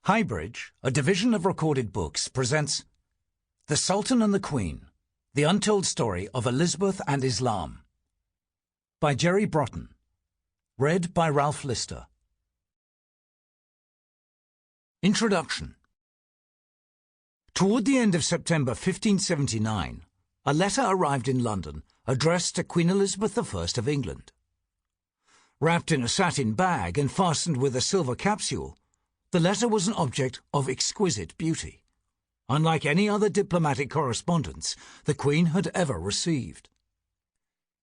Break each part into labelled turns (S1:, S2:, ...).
S1: HighBridge, a division of Recorded Books, presents The Sultan and the Queen, the Untold Story of Elizabeth and Islam, by Jerry Brotton, read by Ralph Lister. Introduction. Toward the end of September 1579, a letter arrived in London addressed to Queen Elizabeth I of England. Wrapped in a satin bag and fastened with a silver capsule, the letter was an object of exquisite beauty, unlike any other diplomatic correspondence the Queen had ever received.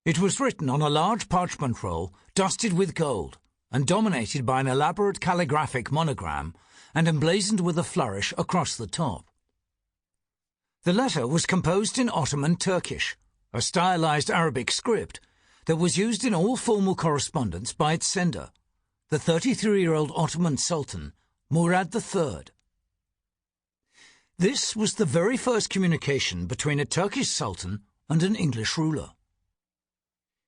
S1: It was written on a large parchment roll dusted with gold and dominated by an elaborate calligraphic monogram and emblazoned with a flourish across the top. The letter was composed in Ottoman Turkish, a stylized Arabic script that was used in all formal correspondence by its sender, the 33-year-old Ottoman Sultan, Murad III. This was the very first communication between a Turkish sultan and an English ruler.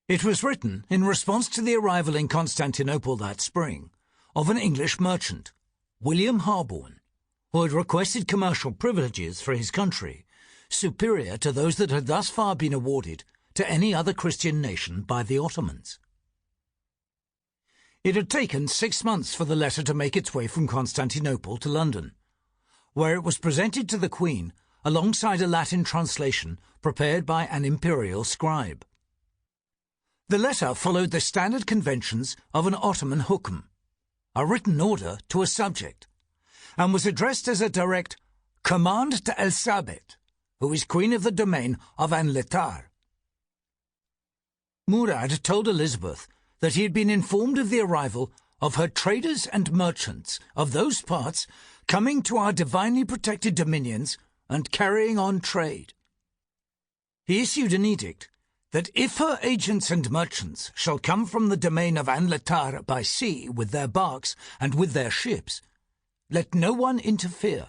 S1: It was written in response to the arrival in Constantinople that spring of an English merchant, William Harborne, who had requested commercial privileges for his country, superior to those that had thus far been awarded to any other Christian nation by the Ottomans. It had taken 6 months for the letter to make its way from Constantinople to London, where it was presented to the Queen alongside a Latin translation prepared by an imperial scribe. The letter followed the standard conventions of an Ottoman hukm, a written order to a subject, and was addressed as a direct command to Elizabeth, who is Queen of the domain of Anletar. Murad told Elizabeth that he had been informed of the arrival of her traders and merchants of those parts coming to our divinely protected dominions and carrying on trade. He issued an edict that if her agents and merchants shall come from the domain of Anletar by sea with their barks and with their ships, let no one interfere.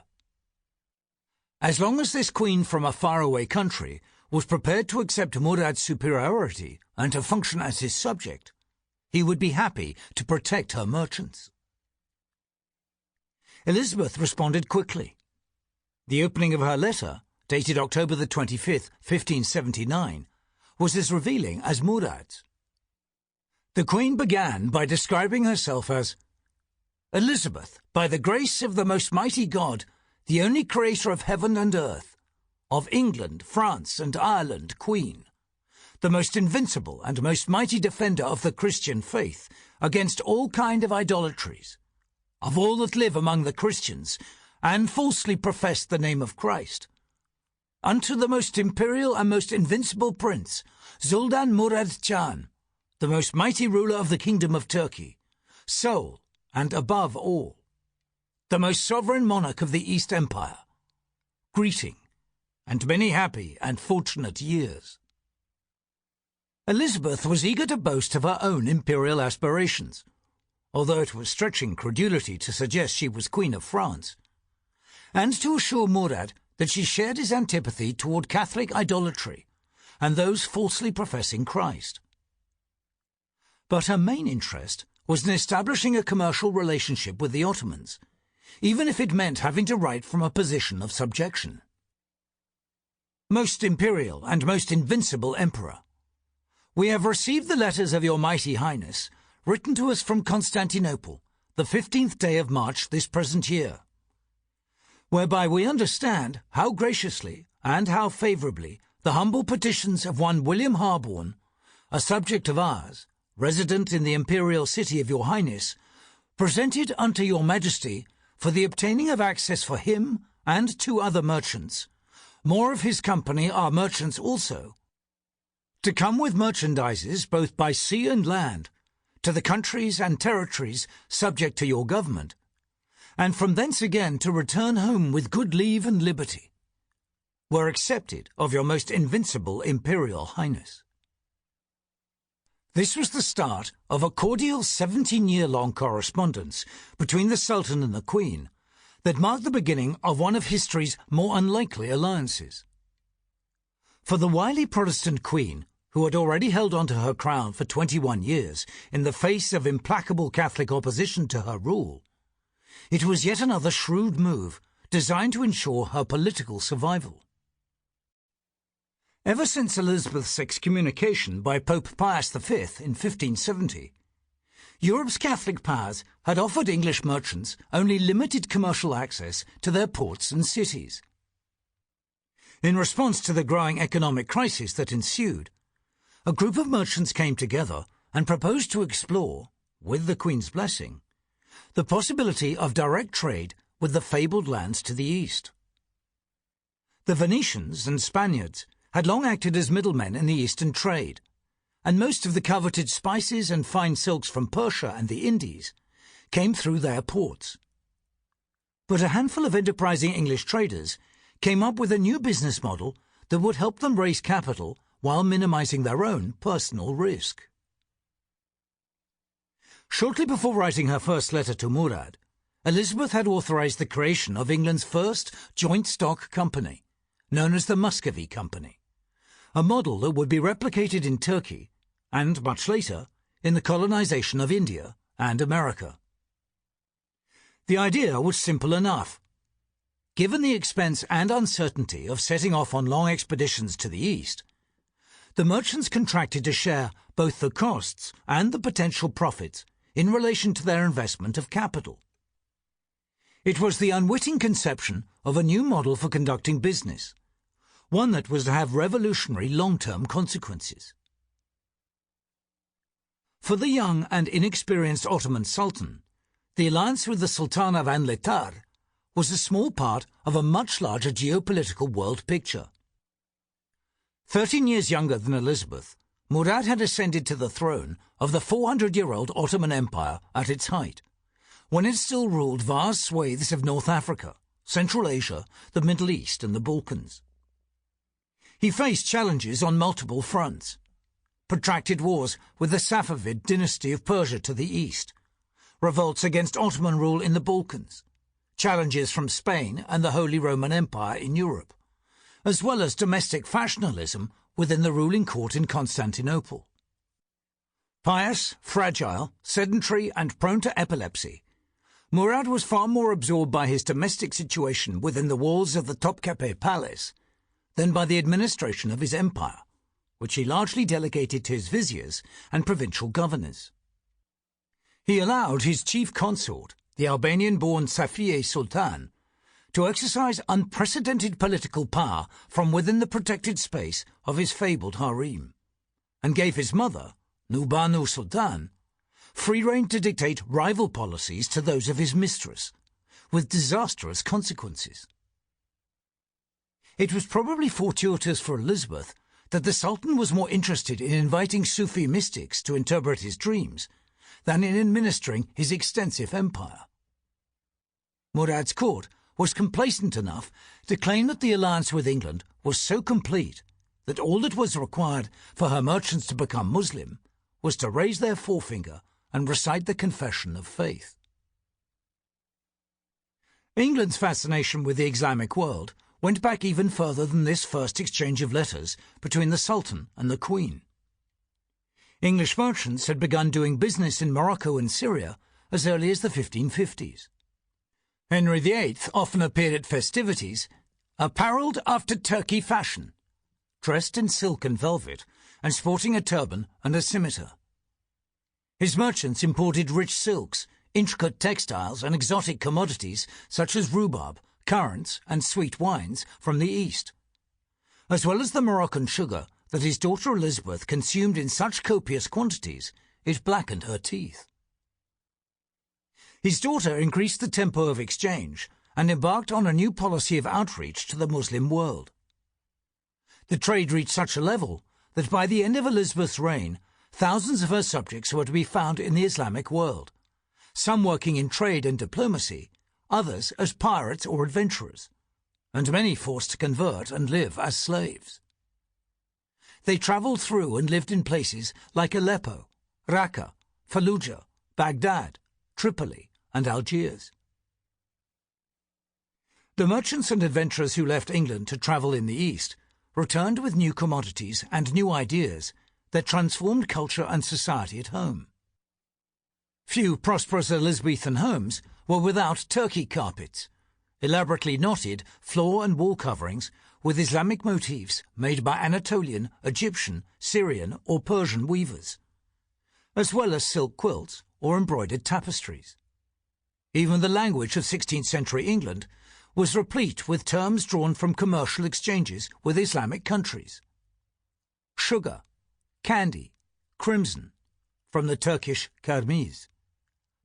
S1: As long as this queen from a faraway country was prepared to accept Murad's superiority and to function as his subject, he would be happy to protect her merchants. Elizabeth responded quickly. The opening of her letter, dated October the 25th, 1579, was as revealing as Murad's. The Queen began by describing herself as Elizabeth, by the grace of the most mighty God, the only creator of heaven and earth, of England, France, and Ireland, Queen, the most invincible and most mighty defender of the Christian faith against all kind of idolatries, of all that live among the Christians, and falsely profess the name of Christ, unto the most imperial and most invincible prince, Sultan Murad Khan, the most mighty ruler of the kingdom of Turkey, sole and above all, the most sovereign monarch of the East Empire, greeting, and many happy and fortunate years. Elizabeth was eager to boast of her own imperial aspirations, although it was stretching credulity to suggest she was Queen of France, and to assure Murad that she shared his antipathy toward Catholic idolatry and those falsely professing Christ. But her main interest was in establishing a commercial relationship with the Ottomans, even if it meant having to write from a position of subjection. Most imperial and most invincible Emperor, we have received the letters of your mighty highness, written to us from Constantinople, the 15th day of March this present year, whereby we understand how graciously and how favourably the humble petitions of one William Harborne, a subject of ours, resident in the imperial city of your highness, presented unto your majesty for the obtaining of access for him and 2 other merchants, more of his company are merchants also, to come with merchandises both by sea and land to the countries and territories subject to your government, and from thence again to return home with good leave and liberty, were accepted of your most invincible imperial highness. This was the start of a cordial 17-year-long correspondence between the Sultan and the Queen that marked the beginning of one of history's more unlikely alliances. For the wily Protestant Queen, who had already held on to her crown for 21 years in the face of implacable Catholic opposition to her rule, It was yet another shrewd move designed to ensure her political survival. Ever since Elizabeth's excommunication by Pope Pius V in 1570, Europe's Catholic powers had offered English merchants only limited commercial access to their ports and cities. In response to the growing economic crisis that ensued, a group of merchants came together and proposed to explore, with the Queen's blessing, the possibility of direct trade with the fabled lands to the east. The Venetians and Spaniards had long acted as middlemen in the eastern trade, and most of the coveted spices and fine silks from Persia and the Indies came through their ports. But a handful of enterprising English traders came up with a new business model that would help them raise capital while minimizing their own personal risk. Shortly before writing her first letter to Murad, Elizabeth had authorized the creation of England's first joint stock company, known as the Muscovy Company, a model that would be replicated in Turkey and, much later, in the colonization of India and America. The idea was simple enough. Given the expense and uncertainty of setting off on long expeditions to the east, the merchants contracted to share both the costs and the potential profits in relation to their investment of capital. It was the unwitting conception of a new model for conducting business, one that was to have revolutionary long-term consequences. For the young and inexperienced Ottoman Sultan, the alliance with the Sultan of Anletar was a small part of a much larger geopolitical world picture. 13 years younger than Elizabeth, Murad had ascended to the throne of the 400-year-old Ottoman Empire at its height, when it still ruled vast swathes of North Africa, Central Asia, the Middle East and the Balkans. He faced challenges on multiple fronts: protracted wars with the Safavid dynasty of Persia to the east, revolts against Ottoman rule in the Balkans, challenges from Spain and the Holy Roman Empire in Europe, as well as domestic factionalism within the ruling court in Constantinople. Pious, fragile, sedentary and prone to epilepsy, Murad was far more absorbed by his domestic situation within the walls of the Topkapi Palace than by the administration of his empire, which he largely delegated to his viziers and provincial governors. He allowed his chief consort, the Albanian-born Safiye Sultan, to exercise unprecedented political power from within the protected space of his fabled harem, and gave his mother, Nubanu Sultan, free rein to dictate rival policies to those of his mistress, with disastrous consequences. It was probably fortuitous for Elizabeth that the Sultan was more interested in inviting Sufi mystics to interpret his dreams than in administering his extensive empire. Murad's court was complacent enough to claim that the alliance with England was so complete that all that was required for her merchants to become Muslim was to raise their forefinger and recite the confession of faith. England's fascination with the Islamic world went back even further than this first exchange of letters between the Sultan and the Queen. English merchants had begun doing business in Morocco and Syria as early as the 1550s. Henry VIII often appeared at festivities, apparelled after Turkey fashion, dressed in silk and velvet, and sporting a turban and a scimitar. His merchants imported rich silks, intricate textiles, and exotic commodities such as rhubarb, currants, and sweet wines from the East, as well as the Moroccan sugar that his daughter Elizabeth consumed in such copious quantities it blackened her teeth. His daughter increased the tempo of exchange and embarked on a new policy of outreach to the Muslim world. The trade reached such a level that by the end of Elizabeth's reign, thousands of her subjects were to be found in the Islamic world, some working in trade and diplomacy, others as pirates or adventurers, and many forced to convert and live as slaves. They travelled through and lived in places like Aleppo, Raqqa, Fallujah, Baghdad, Tripoli, and Algiers. The merchants and adventurers who left England to travel in the East returned with new commodities and new ideas that transformed culture and society at home. Few prosperous Elizabethan homes were without Turkey carpets, elaborately knotted floor and wall coverings with Islamic motifs made by Anatolian, Egyptian, Syrian or Persian weavers, as well as silk quilts or embroidered tapestries. Even the language of 16th century England was replete with terms drawn from commercial exchanges with Islamic countries. Sugar, candy, crimson, from the Turkish karmiz,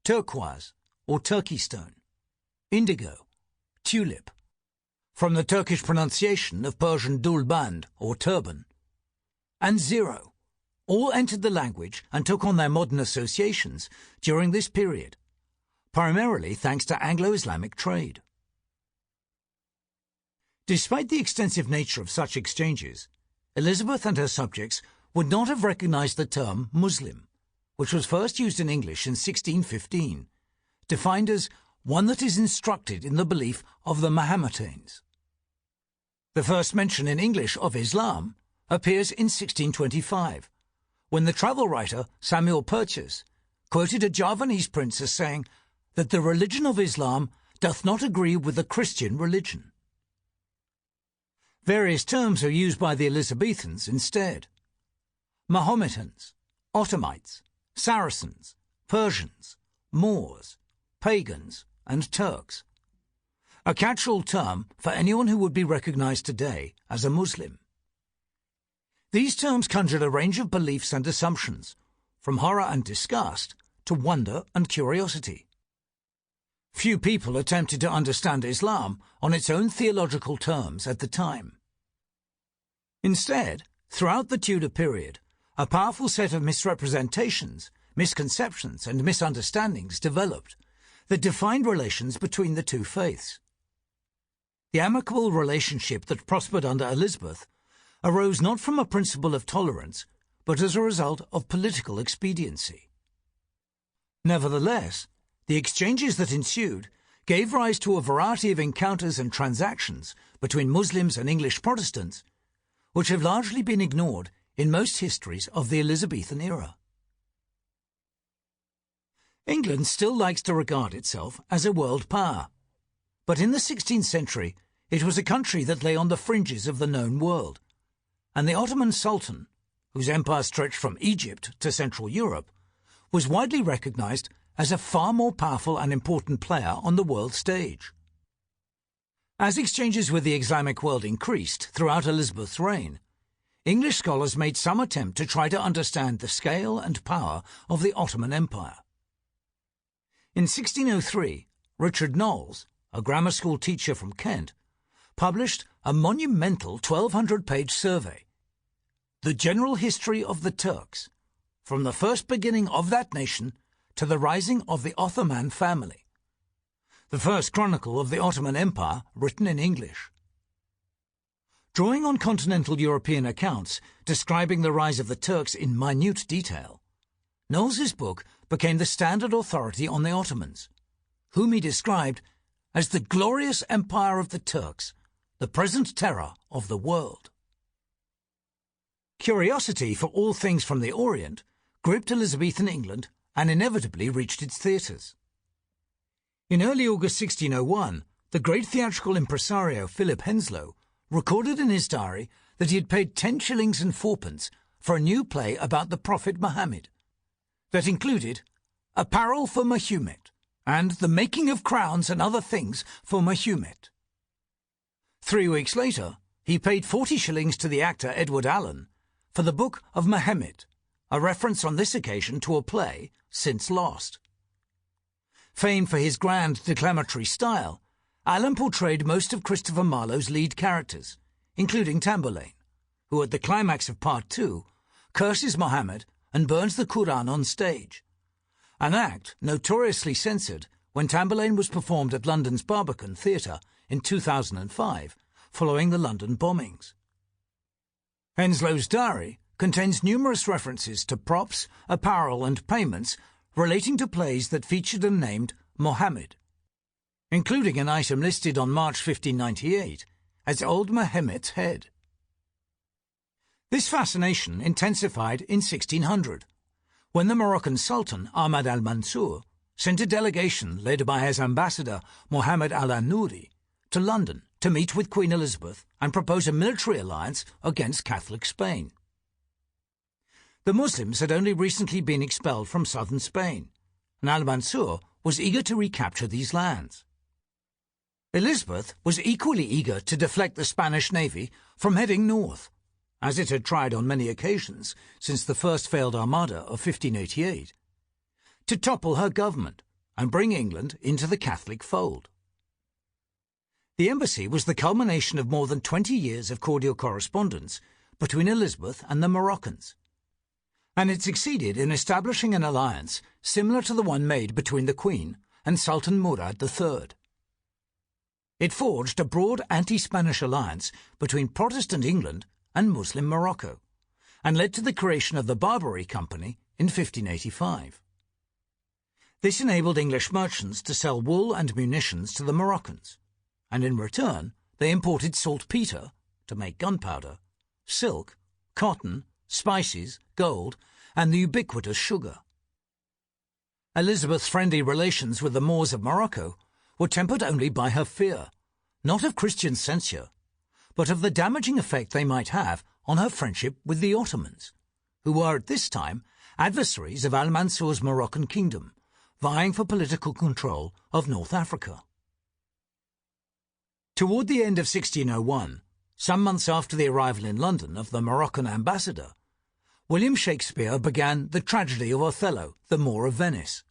S1: turquoise or turkey stone, indigo, tulip, from the Turkish pronunciation of Persian dulband or turban, and zero, all entered the language and took on their modern associations during this period, primarily thanks to Anglo-Islamic trade. Despite the extensive nature of such exchanges, Elizabeth and her subjects would not have recognized the term Muslim, which was first used in English in 1615, defined as one that is instructed in the belief of the Mahometans. The first mention in English of Islam appears in 1625, when the travel writer Samuel Purchas quoted a Javanese prince as saying that the religion of Islam doth not agree with the Christian religion. Various terms are used by the Elizabethans instead: Mahometans, Ottomites, Saracens, Persians, Moors, pagans, and Turks, a catch-all term for anyone who would be recognized today as a Muslim. These terms conjured a range of beliefs and assumptions, from horror and disgust to wonder and curiosity. Few people attempted to understand Islam on its own theological terms at the time. Instead, throughout the Tudor period, a powerful set of misrepresentations, misconceptions, and misunderstandings developed that defined relations between the two faiths. The amicable relationship that prospered under Elizabeth arose not from a principle of tolerance, but as a result of political expediency. Nevertheless, the exchanges that ensued gave rise to a variety of encounters and transactions between Muslims and English Protestants, which have largely been ignored in most histories of the Elizabethan era. England still likes to regard itself as a world power, but in the 16th century it was a country that lay on the fringes of the known world, and the Ottoman Sultan, whose empire stretched from Egypt to Central Europe, was widely recognized as a far more powerful and important player on the world stage. As exchanges with the Islamic world increased throughout Elizabeth's reign, English scholars made some attempt to try to understand the scale and power of the Ottoman Empire. In 1603, Richard Knowles, a grammar school teacher from Kent, published a monumental 1,200-page survey, The General History of the Turks, from the first beginning of that nation to the rising of the Ottoman family, the first chronicle of the Ottoman Empire written in English. Drawing on continental European accounts describing the rise of the Turks in minute detail, Knowles's book became the standard authority on the Ottomans, whom he described as the glorious empire of the Turks, the present terror of the world. Curiosity for all things from the Orient gripped Elizabethan England and inevitably reached its theatres. In early August 1601, the great theatrical impresario Philip Henslowe recorded in his diary that he had paid 10 shillings and 4pence for a new play about the Prophet Muhammad, that included apparel for Mahomet and the making of crowns and other things for Mahomet. 3 weeks later, he paid 40 shillings to the actor Edward Allen for the Book of Mahomet, a reference on this occasion to a play since lost. Famed for his grand declamatory style, Allen portrayed most of Christopher Marlowe's lead characters, including Tamburlaine, who at the climax of Part 2 curses Mohammed and burns the Quran on stage, an act notoriously censored when Tamburlaine was performed at London's Barbican Theatre in 2005, following the London bombings. Henslowe's diary contains numerous references to props, apparel and payments relating to plays that featured and named Mohammed, including an item listed on March 1598 as Old Mahomet's Head. This fascination intensified in 1600, when the Moroccan Sultan Ahmad al-Mansur sent a delegation led by his ambassador Mohammed al-Nouri to London to meet with Queen Elizabeth and propose a military alliance against Catholic Spain. The Muslims had only recently been expelled from southern Spain, and al-Mansur was eager to recapture these lands. Elizabeth was equally eager to deflect the Spanish navy from heading north, as it had tried on many occasions since the first failed armada of 1588, to topple her government and bring England into the Catholic fold. The embassy was the culmination of more than 20 years of cordial correspondence between Elizabeth and the Moroccans, and it succeeded in establishing an alliance similar to the one made between the Queen and Sultan Murad III. It forged a broad anti-Spanish alliance between Protestant England and Muslim Morocco, and led to the creation of the Barbary Company in 1585. This enabled English merchants to sell wool and munitions to the Moroccans, and in return they imported saltpetre to make gunpowder, silk, cotton, spices, gold, and the ubiquitous sugar. Elizabeth's friendly relations with the Moors of Morocco were tempered only by her fear, not of Christian censure, but of the damaging effect they might have on her friendship with the Ottomans, who were at this time adversaries of al-Mansur's Moroccan kingdom, vying for political control of North Africa. Toward the end of 1601, some months after the arrival in London of the Moroccan ambassador, William Shakespeare began the tragedy of Othello, the Moor of Venice.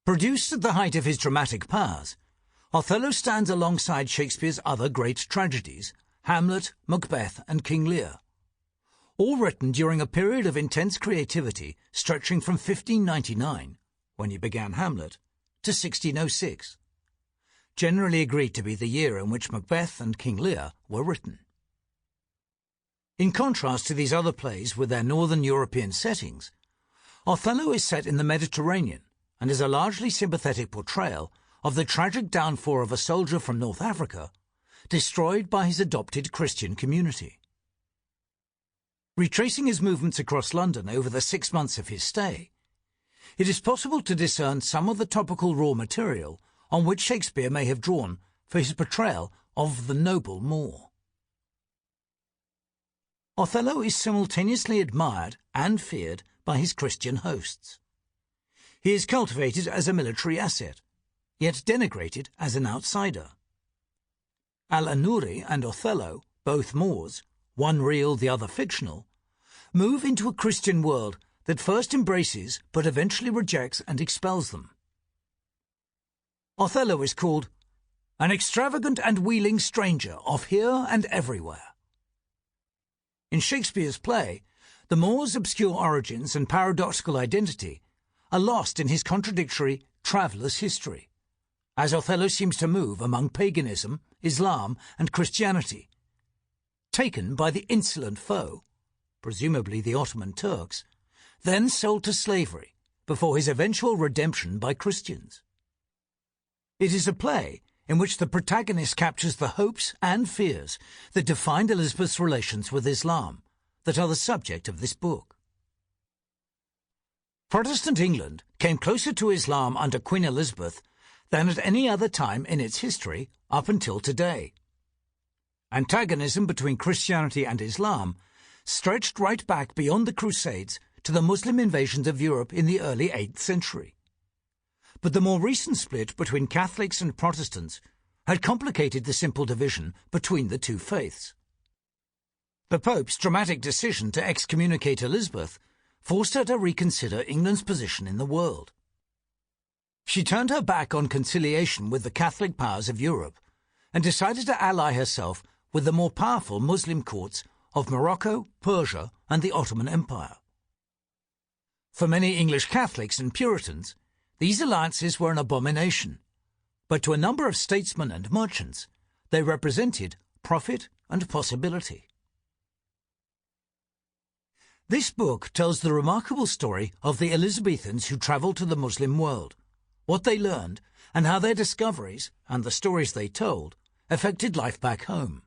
S1: Produced at the height of his dramatic powers, Othello stands alongside Shakespeare's other great tragedies, Hamlet, Macbeth, and King Lear, all written during a period of intense creativity stretching from 1599, when he began Hamlet, to 1606, generally agreed to be the year in which Macbeth and King Lear were written. In contrast to these other plays with their northern European settings, Othello is set in the Mediterranean and is a largely sympathetic portrayal of the tragic downfall of a soldier from North Africa, destroyed by his adopted Christian community. Retracing his movements across London over the 6 months of his stay, it is possible to discern some of the topical raw material on which Shakespeare may have drawn for his portrayal of the noble Moor. Othello is simultaneously admired and feared by his Christian hosts. He is cultivated as a military asset, yet denigrated as an outsider. Al-Nouri and Othello, both Moors, one real, the other fictional, move into a Christian world that first embraces but eventually rejects and expels them. Othello is called an extravagant and wheeling stranger of here and everywhere. In Shakespeare's play, the Moor's obscure origins and paradoxical identity are lost in his contradictory traveller's history, as Othello seems to move among paganism, Islam, and Christianity, taken by the insolent foe, presumably the Ottoman Turks, then sold to slavery before his eventual redemption by Christians. It is a play in which the protagonist captures the hopes and fears that defined Elizabeth's relations with Islam that are the subject of this book. Protestant England came closer to Islam under Queen Elizabeth than at any other time in its history up until today. Antagonism between Christianity and Islam stretched right back beyond the Crusades to the Muslim invasions of Europe in the early 8th century. But the more recent split between Catholics and Protestants had complicated the simple division between the two faiths. The Pope's dramatic decision to excommunicate Elizabeth forced her to reconsider England's position in the world. She turned her back on conciliation with the Catholic powers of Europe and decided to ally herself with the more powerful Muslim courts of Morocco, Persia, and the Ottoman Empire. For many English Catholics and Puritans, these alliances were an abomination, but to a number of statesmen and merchants, they represented profit and possibility. This book tells the remarkable story of the Elizabethans who travelled to the Muslim world, what they learned, and how their discoveries, and the stories they told, affected life back home.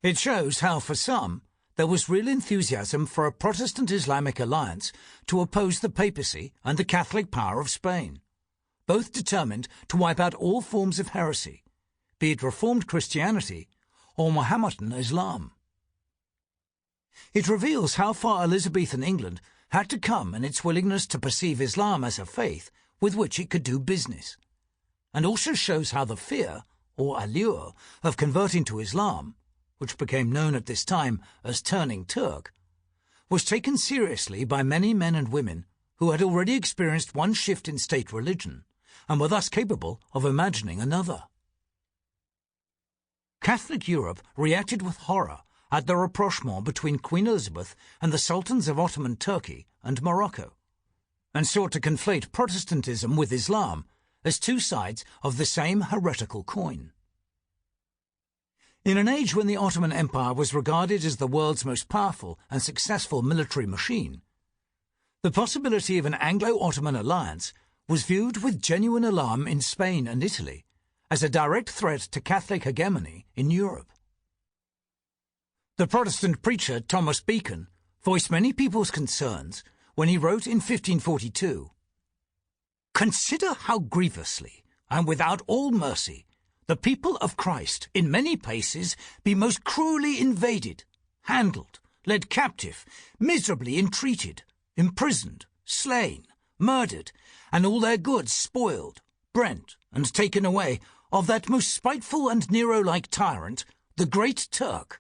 S1: It shows how, for some, there was real enthusiasm for a Protestant-Islamic alliance to oppose the papacy and the Catholic power of Spain, both determined to wipe out all forms of heresy, be it Reformed Christianity or Mohammedan Islam. It reveals how far Elizabethan England had to come in its willingness to perceive Islam as a faith with which it could do business, and also shows how the fear, or allure, of converting to Islam, which became known at this time as turning Turk, was taken seriously by many men and women who had already experienced one shift in state religion and were thus capable of imagining another. Catholic Europe reacted with horror at the rapprochement between Queen Elizabeth and the sultans of Ottoman Turkey and Morocco, and sought to conflate Protestantism with Islam as two sides of the same heretical coin. In an age when the Ottoman Empire was regarded as the world's most powerful and successful military machine, the possibility of an Anglo-Ottoman alliance was viewed with genuine alarm in Spain and Italy as a direct threat to Catholic hegemony in Europe. The Protestant preacher Thomas Beacon voiced many people's concerns when he wrote in 1542, "Consider how grievously, and without all mercy, the people of Christ in many places be most cruelly invaded, handled, led captive, miserably entreated, imprisoned, slain, murdered, and all their goods spoiled, brent, and taken away of that most spiteful and Nero-like tyrant, the Great Turk,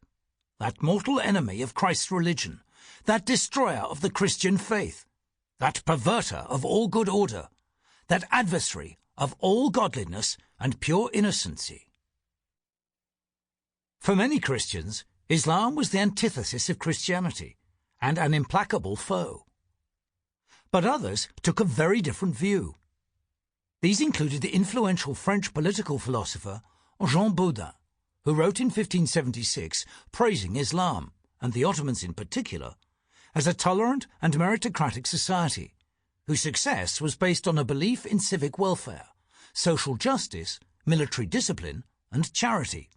S1: that mortal enemy of Christ's religion, that destroyer of the Christian faith, that perverter of all good order, that adversary of all godliness and pure innocency." For many Christians, Islam was the antithesis of Christianity and an implacable foe. But others took a very different view. These included the influential French political philosopher Jean Baudin, who wrote in 1576 praising Islam, and the Ottomans in particular, as a tolerant and meritocratic society, whose success was based on a belief in civic welfare, social justice, military discipline, and charity.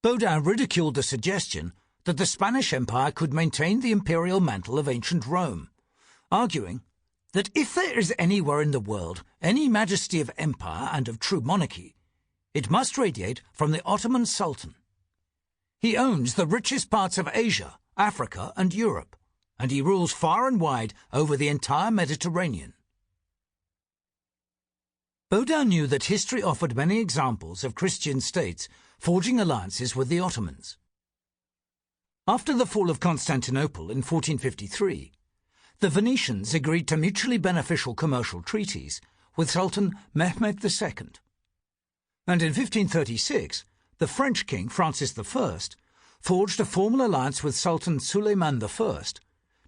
S1: Baudin ridiculed the suggestion that the Spanish Empire could maintain the imperial mantle of ancient Rome, arguing that if there is anywhere in the world any majesty of empire and of true monarchy, it must radiate from the Ottoman Sultan. He owns the richest parts of Asia, Africa, and Europe, and he rules far and wide over the entire Mediterranean. Baudin knew that history offered many examples of Christian states forging alliances with the Ottomans. After the fall of Constantinople in 1453, the Venetians agreed to mutually beneficial commercial treaties with Sultan Mehmed II. And in 1536, the French king Francis I forged a formal alliance with Sultan Suleiman I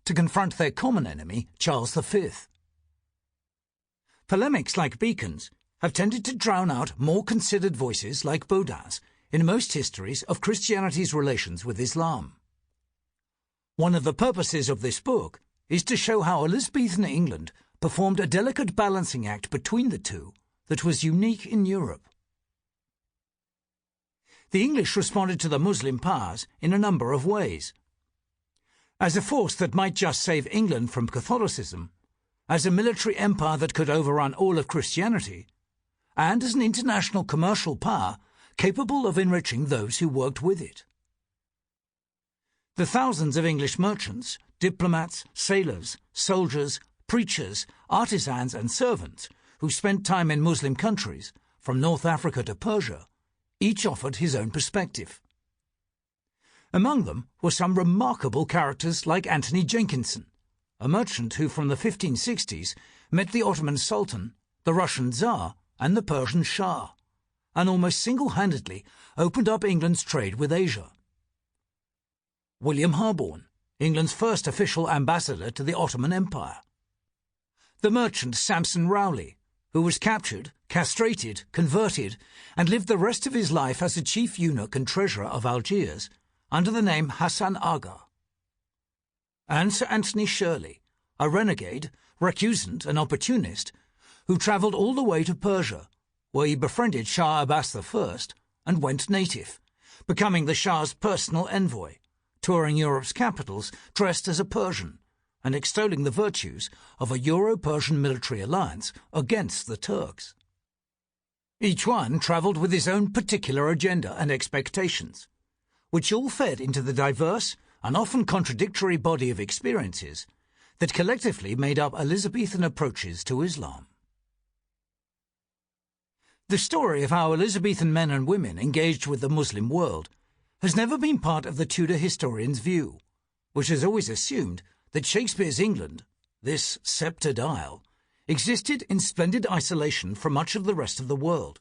S1: to confront their common enemy, Charles V. Polemics like Beacon's have tended to drown out more considered voices like Baudin's in most histories of Christianity's relations with Islam. One of the purposes of this book is to show how Elizabethan England performed a delicate balancing act between the two that was unique in Europe. The English responded to the Muslim powers in a number of ways. As a force that might just save England from Catholicism, as a military empire that could overrun all of Christianity, and as an international commercial power capable of enriching those who worked with it. The thousands of English merchants, diplomats, sailors, soldiers, preachers, artisans and servants who spent time in Muslim countries, from North Africa to Persia, each offered his own perspective. Among them were some remarkable characters like Anthony Jenkinson, a merchant who from the 1560s met the Ottoman Sultan, the Russian Tsar and the Persian Shah, and almost single-handedly opened up England's trade with Asia. William Harborne, England's first official ambassador to the Ottoman Empire. The merchant Samson Rowley, who was captured, castrated, converted, and lived the rest of his life as a chief eunuch and treasurer of Algiers under the name Hassan Aga. And Sir Anthony Shirley, a renegade, recusant and opportunist, who travelled all the way to Persia, where he befriended Shah Abbas I and went native, becoming the Shah's personal envoy, touring Europe's capitals dressed as a Persian and extolling the virtues of a Euro-Persian military alliance against the Turks. Each one travelled with his own particular agenda and expectations, which all fed into the diverse and often contradictory body of experiences that collectively made up Elizabethan approaches to Islam. The story of how Elizabethan men and women engaged with the Muslim world has never been part of the Tudor historian's view, which has always assumed that Shakespeare's England, this sceptred isle, existed in splendid isolation from much of the rest of the world,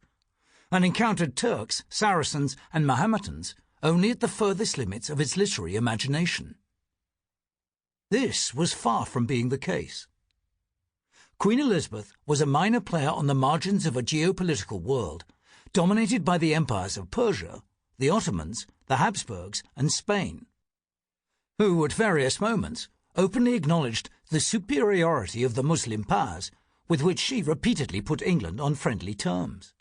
S1: and encountered Turks, Saracens, and Mahometans only at the furthest limits of its literary imagination. This was far from being the case. Queen Elizabeth was a minor player on the margins of a geopolitical world dominated by the empires of Persia, the Ottomans, the Habsburgs, and Spain, who at various moments openly acknowledged the superiority of the Muslim powers with which she repeatedly put England on friendly terms.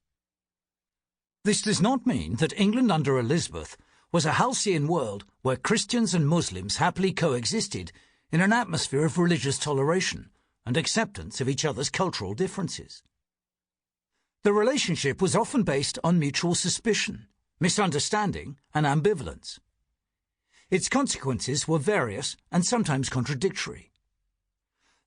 S1: This does not mean that England under Elizabeth was a halcyon world where Christians and Muslims happily coexisted in an atmosphere of religious toleration and acceptance of each other's cultural differences. The relationship was often based on mutual suspicion, misunderstanding, and ambivalence. Its consequences were various and sometimes contradictory.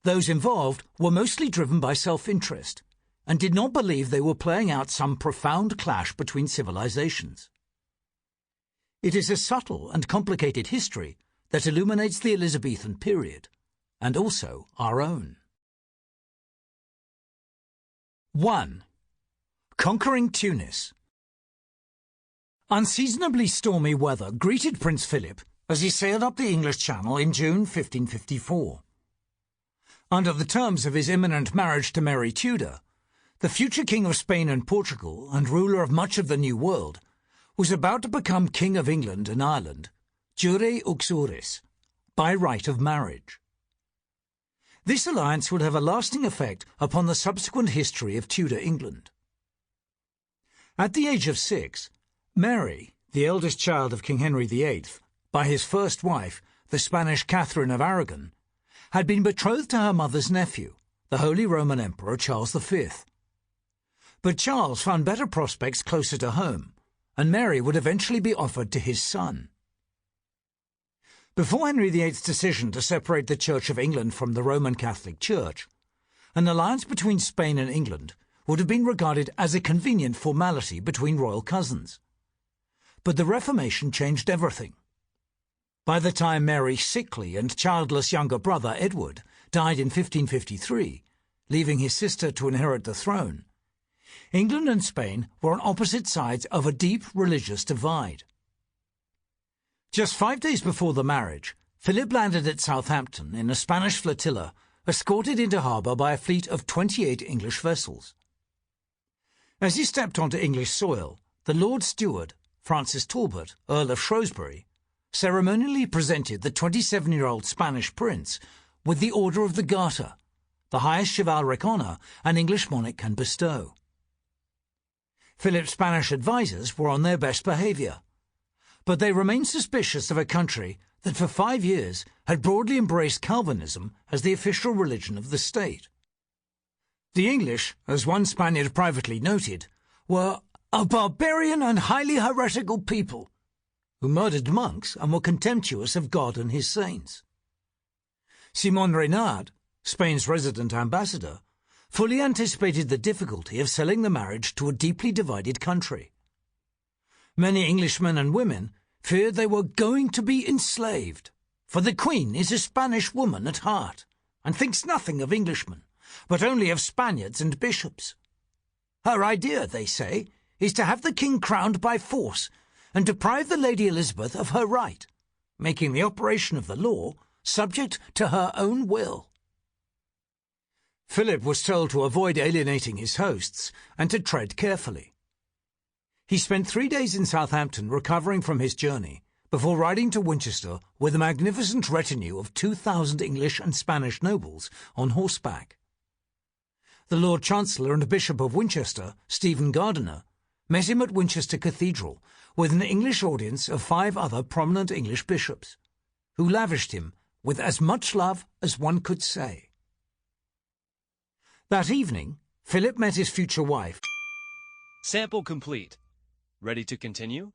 S1: Those involved were mostly driven by self-interest and did not believe they were playing out some profound clash between civilizations. It is a subtle and complicated history that illuminates the Elizabethan period, and also our own. 1. Conquering Tunis. Unseasonably stormy weather greeted Prince Philip as he sailed up the English Channel in June 1554. Under the terms of his imminent marriage to Mary Tudor, the future King of Spain and Portugal and ruler of much of the New World was about to become King of England and Ireland, jure uxoris, by right of marriage. This alliance would have a lasting effect upon the subsequent history of Tudor England. At the age of 6, Mary, the eldest child of King Henry VIII, by his first wife, the Spanish Catherine of Aragon, had been betrothed to her mother's nephew, the Holy Roman Emperor Charles V. But Charles found better prospects closer to home, and Mary would eventually be offered to his son. Before Henry VIII's decision to separate the Church of England from the Roman Catholic Church, an alliance between Spain and England would have been regarded as a convenient formality between royal cousins. But the Reformation changed everything. By the time Mary's sickly and childless younger brother Edward died in 1553, leaving his sister to inherit the throne, England and Spain were on opposite sides of a deep religious divide. Just 5 days before the marriage, Philip landed at Southampton in a Spanish flotilla escorted into harbour by a fleet of 28 English vessels. As he stepped onto English soil, the Lord Steward, Francis Talbot, Earl of Shrewsbury, ceremonially presented the 27-year-old Spanish prince with the Order of the Garter, the highest chivalric honour an English monarch can bestow. Philip's Spanish advisers were on their best behaviour, but they remained suspicious of a country that for 5 years had broadly embraced Calvinism as the official religion of the state. The English, as one Spaniard privately noted, were a barbarian and highly heretical people, who murdered monks and were contemptuous of God and his saints. Simon Reynard, Spain's resident ambassador, fully anticipated the difficulty of selling the marriage to a deeply divided country. Many Englishmen and women feared they were going to be enslaved, for the Queen is a Spanish woman at heart, and thinks nothing of Englishmen, but only of Spaniards and bishops. Her idea, they say, is to have the King crowned by force, and deprive the Lady Elizabeth of her right, making the operation of the law subject to her own will. Philip was told to avoid alienating his hosts and to tread carefully. He spent 3 days in Southampton recovering from his journey before riding to Winchester with a magnificent retinue of 2,000 English and Spanish nobles on horseback. The Lord Chancellor and Bishop of Winchester, Stephen Gardiner, met him at Winchester Cathedral with an English audience of 5 other prominent English bishops. who lavished him with as much love as one could say. That evening, Philip met his future wife.
S2: Sample complete. Ready to continue?